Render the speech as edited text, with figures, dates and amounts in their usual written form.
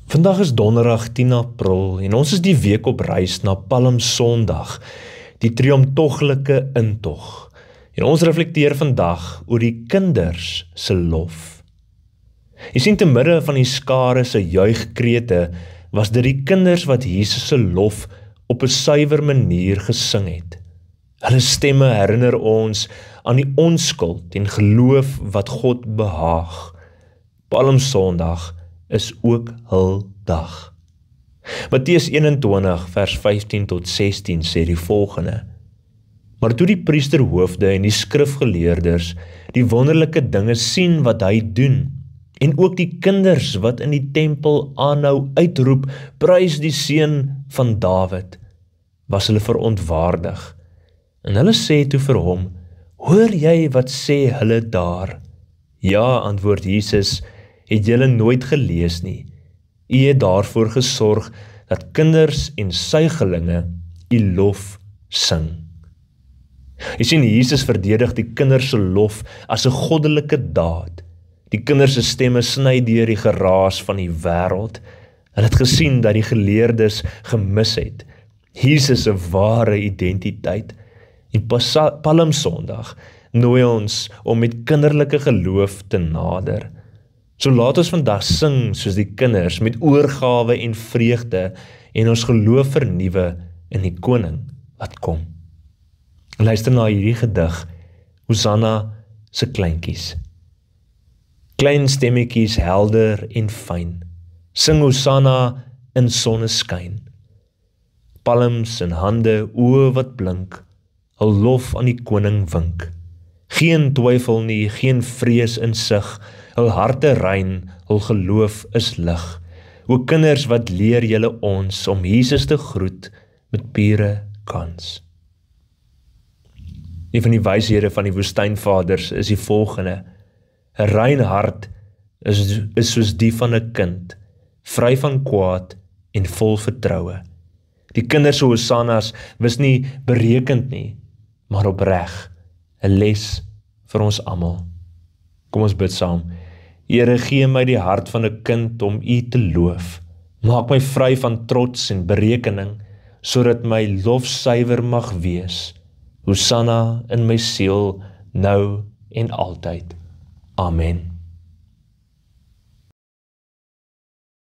Vandag is donderdag 10 April en ons is die week op reis na Palmsondag, die triomtoglike intog. En ons reflekteer vandag oor die kinders se lof. Jy sien, te midde van die skare se juigkrete was dit die kinders wat Jesus se lof op 'n suiwer manier gesing het. Hulle stemme herinner ons aan die onskuld en geloof wat God behaag. Palmsondag is ook hul dag. Matteus 21 vers 15 tot 16 sê die volgende: Maar toe die priesterhoofde en die skrifgeleerders die wonderlike dinge sien wat hy doen, en ook die kinders wat in die tempel aanhou uitroep, prys die seun van Dawid, was hulle verontwaardig. En hulle sê toe vir hom: Hoor jy wat sê hulle daar? Ja, antwoord Jesus, het julle nooit gelees nie. U het daarvoor gesorg dat kinders en suigelinge u lof sing. Jy sien, Jesus verdedig die kinders se lof as 'n goddelike daad. Die kinders se stemme sny deur die geraas van die wêreld. Hulle het gesien dat die geleerdes gemis het Jesus se ware identiteit. En Palmsondag nooi ons om met kinderlike geloof te nader. So laat ons vandag sing soos die kinders met oorgawe en vreugde en ons geloof vernuwe in die koning wat kom. Luister na hierdie gedig, Hosanna se kleintjies. Klein stemmetjies helder en fyn, sing Hosanna in sonneskyn. Palms in hande, oë wat blink, hul lof aan die koning wink. Geen twyfel nie, geen vrees in sig, hul harte rein, hul geloof is lig. O kinders, wat leer julle ons om Jesus te groet met pure kans? Een van die wyshede van die woestynvaders is die volgende: 'n rein hart is soos die van 'n kind, vry van kwaad en vol vertroue. Die kinders se hosannas was nie berekend nie, maar opreg, 'n les vir ons almal. Kom ons bid saam. Here, gee my die hart van 'n kind om U te loof. Maak my vry van trots en berekening, sodat my lof suiwer mag wees. Hosanna in my siel, nou en altyd. Amen.